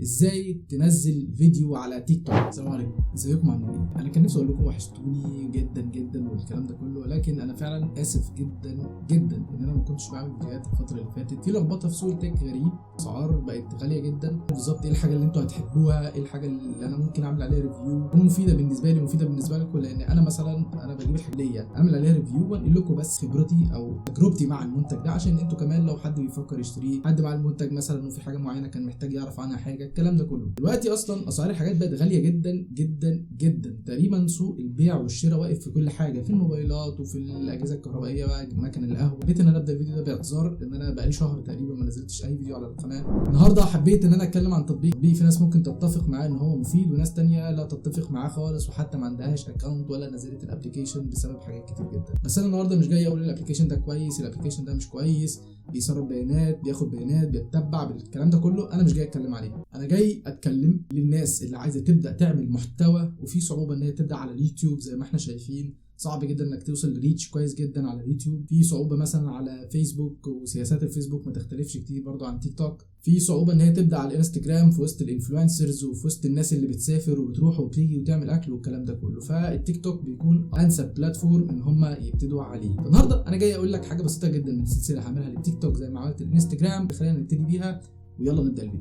ازاي تنزل فيديو على تيك توك. السلام عليكم، ازيكم عاملين ايه؟ انا كان نفسي اقول لكم وحشتوني جدا جدا والكلام ده كله، لكن انا فعلا اسف جدا جدا ان انا ما كنتش بعمل فيديوهات الفتره اللي فاتت. في لخبطه في سوق التك غريب، اسعار بقت غاليه جدا. بالظبط ايه الحاجه اللي انتوا هتحبوها؟ ايه الحاجه اللي انا ممكن اعمل عليها ريفيو تكون مفيده بالنسبه لي ومفيده بالنسبه لكم؟ لان انا مثلا بجيب الحاجه دي اعمل عليها ريفيو وانقل لكم بس خبرتي او تجربتي مع المنتج ده، عشان انتوا كمان لو حد بيفكر يشتريه، حد مع المنتج مثلا وفي حاجه معينه كان محتاج يعرف عنها حاجه، الكلام ده كله. دلوقتي اصلا اسعار الحاجات بقت غاليه جدا جدا جدا، تقريبا سوق البيع والشراء واقف في كل حاجه، في الموبايلات وفي الاجهزه الكهربائيه بقى، مكن القهوه. حبيت ان انا ابدا الفيديو ده باعتذار ان انا بقالي شهر تقريبا ما نزلتش اي فيديو على القناه. النهارده حبيت ان انا اتكلم عن تطبيق في ناس ممكن تتفق معاه ان هو مفيد، وناس تانية لا تتفق معاه خالص، وحتى ما عندهاش اكونت ولا نزلت الابلكيشن بسبب حاجات كتير جدا. بس انا النهارده مش جاي اقول الابلكيشن ده كويس، الابلكيشن ده مش كويس، بيسرب بيانات، بياخد بيانات، بيتبع، بالكلام ده كله انا مش جاي اتكلم عليه. انا جاي اتكلم للناس اللي عايزه تبدا تعمل محتوى، وفي صعوبه ان هي تبدا على اليوتيوب زي ما احنا شايفين. صعب جدا انك توصل لريتش كويس جدا على اليوتيوب. في صعوبه مثلا على فيسبوك، وسياسات الفيسبوك ما تختلفش كتير برضو عن تيك توك. في صعوبه ان هي تبدا على الانستجرام في وسط الانفلونسرز وفي وسط الناس اللي بتسافر وبتروح وبتيجي وتعمل اكل والكلام ده كله. فالتيك توك بيكون انسب بلاتفورم ان هم يبتدوا عليه. النهارده انا جاي اقول لك حاجه بسيطه جدا من السلسله هعملها للتيك توك زي ما عملت الانستجرام. خلينا نبتدي بيها ويلا نبدا الفيديو.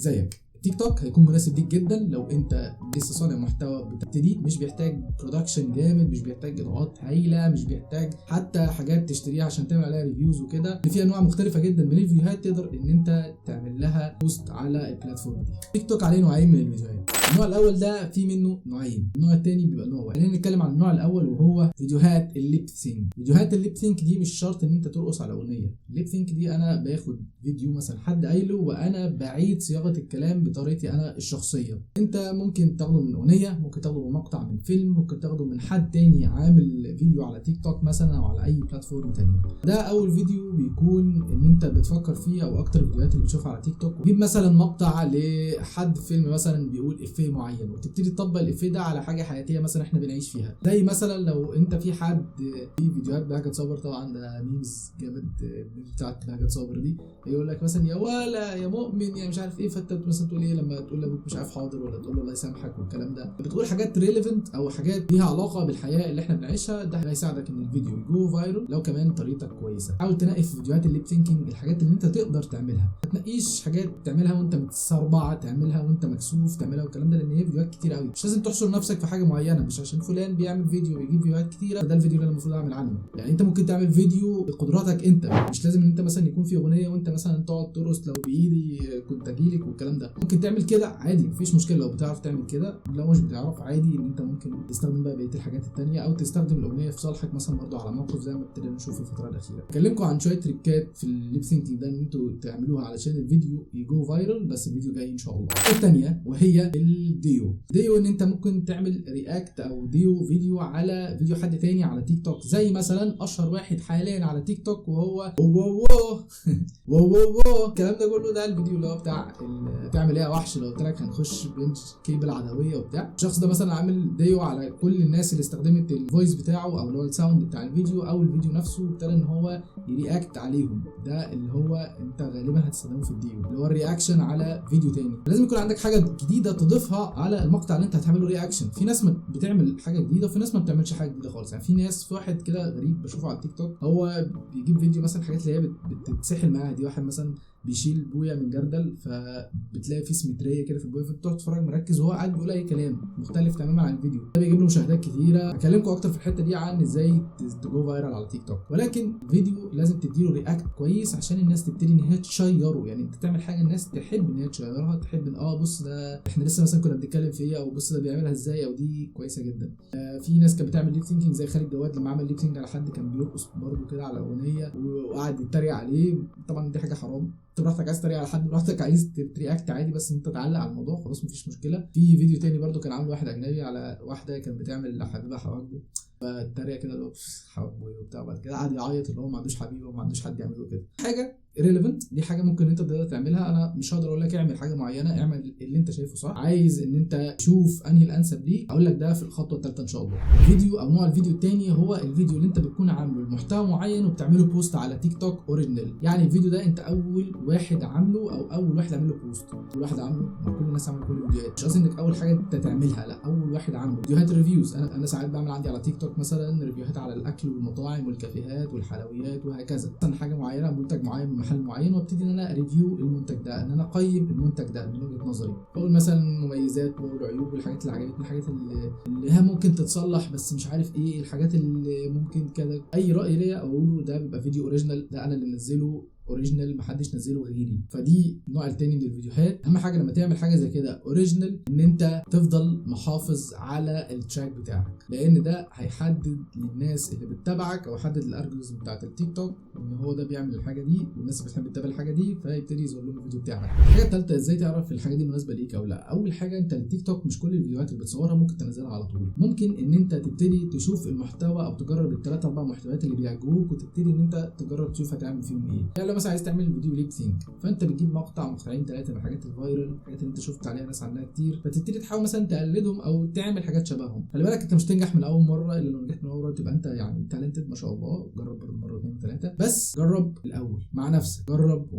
ازيك؟ تيك توك هيكون مناسب ليك جدا لو انت لسه صانع محتوى بتبتدي، مش بيحتاج برودكشن جامد، مش بيحتاج اضاءات هايله، مش بيحتاج حتى حاجات تشتريها عشان تعمل عليها ريفيوز وكده. في انواع مختلفه جدا من الفيديوهات تقدر ان انت تعمل لها بوست على البلاتفورم دي. تيك توك عليه نوعين من الفيديوهات. النوع الاول ده في منه نوعين، النوع الثاني بيبقى نوع واحد. خلينا نتكلم عن النوع الاول وهو فيديوهات الليب سينك. فيديوهات الليب سينك دي مش شرط ان انت ترقص على اغنيه. الليب سينك دي انا باخد فيديو مثلا حد قايله وانا بعيد صياغه الكلام بطريقتي انا الشخصيه. انت ممكن تاخده من اغنيه، ممكن تاخده من مقطع من فيلم، ممكن تاخده من حد تاني عامل فيديو على تيك توك مثلا او على اي بلاتفورم تانية. ده اول فيديو بيكون ان انت بتفكر فيه، او اكتر الفيديوهات اللي بتشوفها على تيك توك. وجيب مثلا مقطع لحد في فيلم مثلا بيقول افيه معين، وتبتدي تطبق الافيه ده على حاجه حياتيه مثلا احنا بنعيش فيها. زي مثلا لو انت في حد في فيديوهات بهجت صابر، طبعا ده ميمز جامد بتاعت بهجت صابر دي، يقول لك مثلا يا ولا يا مؤمن يا مش عارف ايه، فانت مثلا تقول ايه لما تقول لابوك مش عارف حاضر، ولا تقول له الله يسامحك والكلام ده. بتقول حاجات ريليفنت او حاجات ليها علاقه بالحياه اللي احنا بنعيشها. ده هيساعدك ان الفيديو يجو فايرال لو كمان طريقتك كويسه. حاول تنقي في فيديوهات الليب ثينكينج الحاجات اللي انت تقدر تعملها، ما تنقيش حاجات تعملها وانت متسربعه، تعملها وانت مكسوف تعملها والكلام ده، لان هي فيديوهات كتير قوي. مش لازم تحصر نفسك في حاجه معينه، مش عشان فلان بيعمل فيديو ويجيب فيديوهات كتيره ده الفيديو اللي انا المفروض اعمل عنه. يعني انت ممكن تعمل فيديو بقدراتك انت، مش لازم ان انت مثلا يكون في اغنيه وانت مثلا تقعد ترقص لو بايدي كنت اجيلك والكلام ده. ممكن تعمل كده عادي، مفيش مشكله لو بتعرف تعمل كده. لو مش بتعرف عادي ان انت ممكن تستخدم بقى بقيه الحاجات التانية، او تستخدم الاغنيه في صالحك مثلا برضه على موقف زي ما ابتدينا نشوف في الفتره الاخيره. اكلمكم عن شويه تريكات في الليب سينكينج ده ان انتوا تعملوها علشان الفيديو يجو فايرال، بس الفيديو جاي ان شاء الله. الثانيه وهي الديو ان انت ممكن تعمل رياكت او فيديو على فيديو حد تاني على تيك توك. زي مثلا اشهر واحد حاليا على تيك توك وهو واو الكلام ده كله. ده الفيديو اللي هو بتاع تعمل ايه يا وحش لو قلت لك هنخش بنش كيبل عدويه وبتاع. الشخص ده مثلا عامل ديو على كل الناس اللي استخدمت الفويس بتاعه او اللي هو الساوند بتاع الفيديو او الفيديو نفسه، وابتدى ان هو يرياكت عليهم. ده اللي هو انت غالبا هتستخدمه في الديو، اللي هو الرياكشن على فيديو تاني. لازم يكون عندك حاجه جديده تضيفها على المقطع اللي انت هتعمله رياكشن. في ناس بتعمل حاجه جديده وفي ناس ما بتعملش حاجه جديده خالص. يعني في ناس، في واحد كده غريب بشوفه على التيك توك، هو بيجيب فيديو مثلا حاجات اللي هي بتتسحل معاها دي. واحد مثلا بيشيل بويه من جردل، فبتلاقي فيه سيمتريه كده في البويه، فبتقعد تتفرج مركز وهو قاعد بيقول اي كلام مختلف تماما عن الفيديو. ده بيجيب له مشاهدات كتيره. هكلمكم اكتر في الحته دي عن ازاي تجو فايرال على تيك توك. ولكن الفيديو لازم تديله رياكت كويس عشان الناس تبتدي ان هي تشيره. يعني انت تعمل حاجه الناس تحب ان هي تشيرها، تحب ان بص ده احنا لسه مثلا كنا بنتكلم في ايه، او بص ده بيعملها ازاي، او دي كويسه جدا. في ناس كانت بتعمل ليب سينكينج زي خالد جواد لما عمل ليب سينك على حد كان بيرقص برضه كده على اغنيه وقعد يتريق عليه. طبعا دي حاجه حرام. انت براحتك عايز تتريق على حد، براحتك عايز ترياكت عادي، بس انت تعلق على الموضوع خلاص مفيش مشكله. في فيديو تاني برضو كان عامل واحد اجنبي على واحده كانت بتعمل حبيبها حواجبه، فالتريقه كده اللي هو حبوي وبتاع، بعد كده قعد يعيط اللي هو ما عندوش حبيبه وما عندوش حد يعمله كده. حاجه ريليفنت، دي حاجه ممكن انت تقدر تعملها. انا مش هقدر اقول لك اعمل حاجه معينه، اعمل اللي انت شايفه صح. عايز ان انت تشوف انهي الانسب ليك، اقول لك ده في الخطوه الثالثه ان شاء الله. فيديو او نوع الفيديو الثاني هو الفيديو اللي انت بتكون عامله محتوى معين وبتعمله بوست على تيك توك اوريجينال. يعني الفيديو ده انت اول واحد عامله او اول واحد عامل له بوست، اول واحد عامله، ما كل الناس عملوا كل الفيديوهات، مش قصدي انك اول حاجه انت تعملها، لا اول واحد عامله. فيديوهات ريفيوز، انا ساعات بعمل عندي على تيك توك مثلا ريفيوهات على الاكل والمطاعم والكافيهات والحلويات وهكذا، مثلا حاجه معينه منتج معين من محل معين، وابتدي ان انا ريفيو المنتج ده، ان انا اقيم المنتج ده من وجهه نظري، بقول مثلا مميزات والعيوب والحاجات اللي عجبتني، الحاجات اللي هي ممكن تتصلح بس مش عارف ايه، الحاجات اللي ممكن كده، اي راي ليا اقوله. ده بيبقى فيديو اوريجينال، ده انا اللي منزله اوريجينال، محدش نزله غيري. فدي النوع التاني من الفيديوهات. اهم حاجه لما تعمل حاجه زي كده اوريجينال ان انت تفضل محافظ على التراك بتاعك، لان ده هيحدد للناس اللي بتتابعك او يحدد الالجوريزم بتاعت التيك توك ان هو ده بيعمل الحاجه دي والناس بتحب تتابع الحاجه دي، فيبتدي يظهر لهم الفيديو بتاعك. الحاجه الثالثه ازاي تعرف الحاجه دي مناسبه ليك او لا. اول حاجه انت التيك توك مش كل الفيديوهات اللي بتصورها ممكن تنزلها على طول، ممكن ان انت تبتدي تشوف المحتوى او تجرب الثلاث اربع محتويات اللي بيعجبوك وتبتدي ان انت تجرب تشوف هتعمل فيهم ايه. يعني لو مثلا عايز تعمل فيديو ليب سينك، فانت بتجيب مقطعين ثلاثه من الحاجات الفايرال، الحاجات اللي انت شفت عليها ناس عاملاها كتير، فتبتدي تحاول مثلا تقلدهم او تعمل حاجات شبههم. خلي بالك انت مش تنجح من اول مره، الا لو نجحت من اول مره تبقى انت يعني تالنتد ما شاء الله. جرب مره اثنين ثلاثه، بس جرب الاول مع نفسك،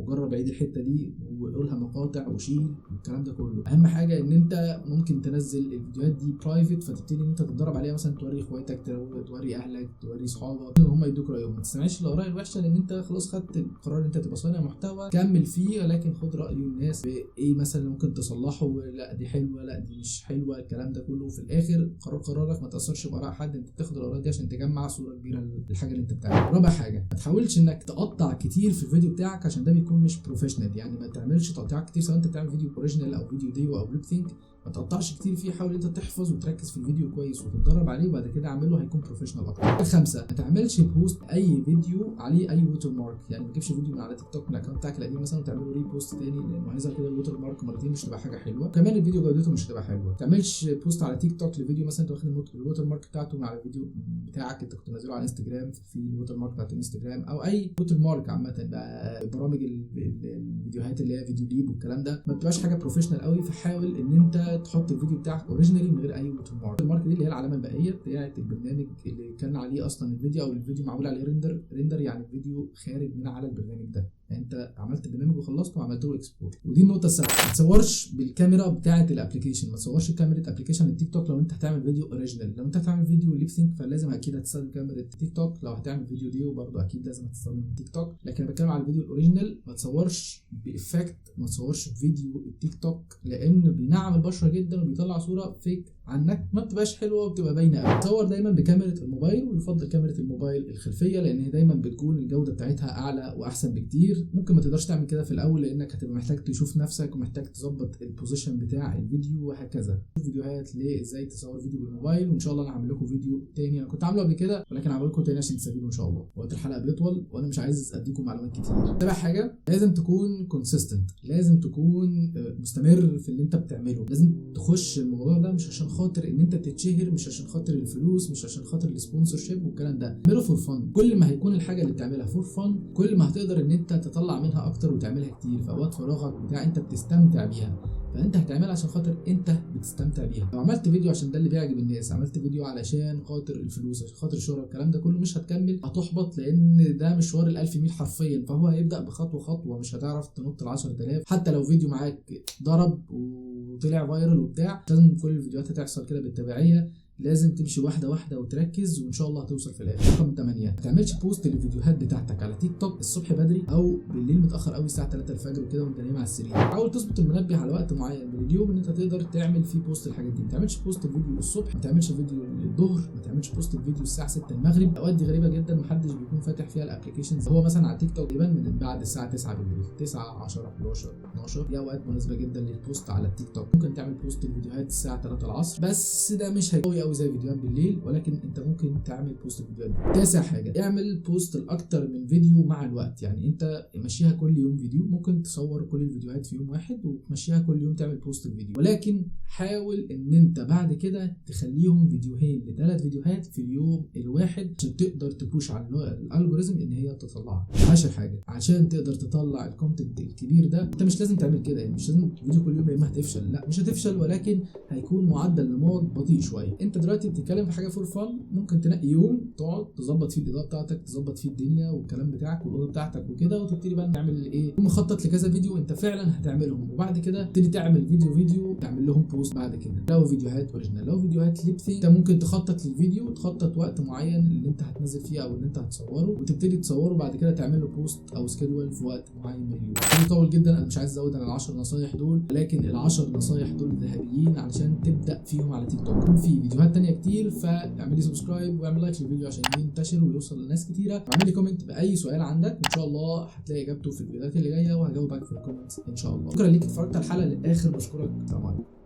جرب عيد الحته دي وقولها مقاطع وشيل والكلام ده كله. اهم حاجه ان انت ممكن تنزل الفيديوهات دي برايفت، فتبتدي ان انت تتدرب عليها، مثلا توري اخواتك، توري اهلك، توري اصحابك، هم يدوك رايهم. ما تسمعش الاراء الوحشه، لان انت خلاص خدت القرار ان انت تبقى صانع محتوى، كمل فيه، ولكن خد راي الناس بايه مثلا ممكن تصلحه، لا دي حلوه، لا دي مش حلوه، الكلام ده كله. في الاخر قرارك، ما تاثرش باراء حد، انت بتاخد الاراء دي عشان تجمع صوره كبيره للحاجه اللي انت بتعملها. رابع حاجه، ما تحاولش انك تقطع كتير في الفيديو بتاعك عشان ده بيكون مش بروفيشنال. يعني ما تعملش تقطيعات كتير، سواء انت بتعمل فيديو اوريجينال او فيديو ديو او ليب سينك، ما تقطعش كتير فيه. حاول انت تحفظ وتركز في الفيديو كويس وتتدرب عليه، وبعد كده اعمله هيكون بروفيشنال اكتر. الخامسه، ما تعملش بوست اي فيديو عليه اي ووتر مارك. يعني ما تجيبش فيديو من على تيك توك من الاكونت بتاعك القديم مثلا وتعمله ري بوست تاني، لانه هيظهر كده الووتر مارك مرتين، مش هتبقى حاجه حلوه. كمان الفيديو جودته مش هتبقى حلوه. ما تعملش بوست على تيك توك لفيديو مثلا انت واخد الووتر مارك بتاعته من على الفيديو بتاعك انت كنت منزله على انستجرام، في الووتر مارك بتاعت الانستجرام او اي ووتر مارك عامه بقى. برامج الفيديوهات اللي هي فيديو ليب والكلام ده ما بتبقاش حاجه بروفيشنال قوي، فحاول ان انت تحط الفيديو بتاعك اوريجينالي من غير اي ووتر مارك. المارك دي اللي هي العلامه الباقيه بتاعه البرنامج اللي كان عليه اصلا الفيديو، او الفيديو معمول عليه ريندر يعني الفيديو خارج من على البرنامج ده. يعني انت عملت البرنامج وخلصته وعملت له اكسبورت. ودي النقطه السابعه، ما تصورش بالكاميرا بتاعه الابلكيشن، ما تصورش كاميرا ابلكيشن التيك توك لو انت هتعمل فيديو اوريجينال. لو انت هتعمل فيديو ليب سينك فلازم اكيد هتستخدم كاميرا التيك توك، لو هتعمل فيديو ديو برضه اكيد لازم هتستخدم التيك توك. لكن انا بتكلم على الفيديو الاوريجينال، ما تصورش بافكت، ما تصورش بفيديو التيك توك، لان بينعم البشره جدا وبيطلع صوره فيك عنك ما بتبقاش حلوه وبتبقى باينه قوي. تصور دايما بكاميرا الموبايل، ويفضل كاميرا الموبايل الخلفيه، لان هي دايما بتكون الجوده بتاعتها اعلى واحسن بكتير. ممكن ما تقدرش تعمل كده في الاول، لانك هتبقى محتاج تشوف نفسك ومحتاج تظبط البوزيشن بتاع الفيديو وهكذا. فيديوهات ازاي تصور فيديو بالموبايل، وان شاء الله انا هعمل لكم فيديو تاني، انا كنت عامله قبل كده ولكن هعمل لكم تاني عشان تستفيدوا ان شاء الله. وقت الحلقه بيطول وانا مش عايز اديكم معلومات كتير. تابع حاجه، لازم تكون كونسيستنت، لازم تكون مستمر في اللي انت بتعمله. لازم تخش الموضوع ده مش عشان خاطر ان انت تتشهر، مش عشان خاطر الفلوس، مش عشان خاطر السبونسر شيب والكلام ده. اعمله فور فن. كل ما هيكون الحاجه اللي بتعملها فور فن، كل ما هتقدر ان انت تطلع منها اكتر وتعملها كتير في اوقات فراغك بتاع انت بتستمتع بيها. فانت هتعملها عشان خاطر انت بتستمتع بيها. لو عملت فيديو عشان ده اللي بيعجب الناس، عملت فيديو علشان خاطر الفلوس، عشان خاطر الشهره، الكلام ده كله مش هتكمل، هتحبط، لان ده مشوار ال1000 ميل حرفيا. فهو هيبدا بخطوه خطوه، مش هتعرف تنط ال10000. حتى لو فيديو معاك ضرب وطلع فايرال وبتاع، لازم كل الفيديوهات هتحصل كده بالتبعيه، لازم تمشي واحده واحده وتركز، وان شاء الله هتوصل في الاخر. رقم 8، ما تعملش بوست للفيديوهات بتاعتك على تيك توك الصبح بدري او بالليل متاخر قوي الساعه 3 الفجر وكده وانت نايم على السرير. حاول تظبط المنبه على وقت معين من اليوم ان انت تقدر تعمل فيه بوست الحاجات دي. ما تعملش بوست الفيديو الصبح، ما تعملش فيديو الظهر، ما تعملش بوست الفيديو الساعه 6 المغرب. الاوقات دي غريبه جدا، محدش بيكون فاتح فيها الابلكيشنز. هو مثلا على تيك توك تقريبا من بعد الساعه 9 بالليل، 9 10 11 12 دي اوقات مناسبه جدا للبوست على التيك توك. ممكن تعمل بوست الفيديوهات الساعه 3 العصر، بس ده مش هيقوي قوي زي فيديوهات بالليل، ولكن انت ممكن تعمل بوست الفيديوهات دي. تاسع حاجه، اعمل بوست لاكتر من فيديو مع الوقت. يعني انت مشيها كل يوم فيديو، ممكن تصور كل الفيديوهات في يوم واحد وتمشيها كل يوم تعمل بوست الفيديو، ولكن حاول ان انت بعد كده تخليهم فيديوهين ل3 فيديوهات في اليوم الواحد عشان تقدر تبوش على الالجوريزم ان هي تطلعها. 10 حاجه، عشان تقدر تطلع الكونتنت الكبير ده انت مش لازم تعمل كده، يعني مش لازم فيديو كل يوم يا اما هتفشل، لا مش هتفشل، ولكن هيكون معدل نمو بطيء شويه. انت دلوقتي بتتكلم في حاجه فور فن، ممكن تنقي يوم تقعد تظبط فيه الاضاءه بتاعتك، تظبط فيه الدنيا والكلام بتاعك والاوضه بتاعتك وكده، وتبتدي بقى تعمل ايه، مخطط لكذا فيديو انت فعلا هتعملهم، وبعد كده تبتدي تعمل فيديو تعمل لهم بوست بعد كده. لو فيديوهات اوريجينال، لو فيديوهات ليبثي، انت ممكن تخطط للفيديو وتخطط وقت معين اللي انت هتنزل فيه او اللي انت هتصوره، وتبتدي تصوره بعد كده تعمل له بوست او سكيدول في وقت معين من اليوم. طول جدا، انا مش عايز ازود عن ال10 نصايح دول، لكن ال10 نصايح دول ذهبيين علشان تبدا فيهم على تيك توك. في فيديوهات تانية كتير، فاعمل لي سبسكرايب واعمل لايك للفيديو عشان ينتشر ويوصل لناس كتيره، واعمل لي كومنت باي سؤال عندك وان شاء الله هتلاقي اجابته في الفيديوهات اللي جايه، وهجاوبك في الكومنتس ان شاء الله. شكرا ليك اتفرجت على الحلقه للاخر، بشكرك، السلام عليكم.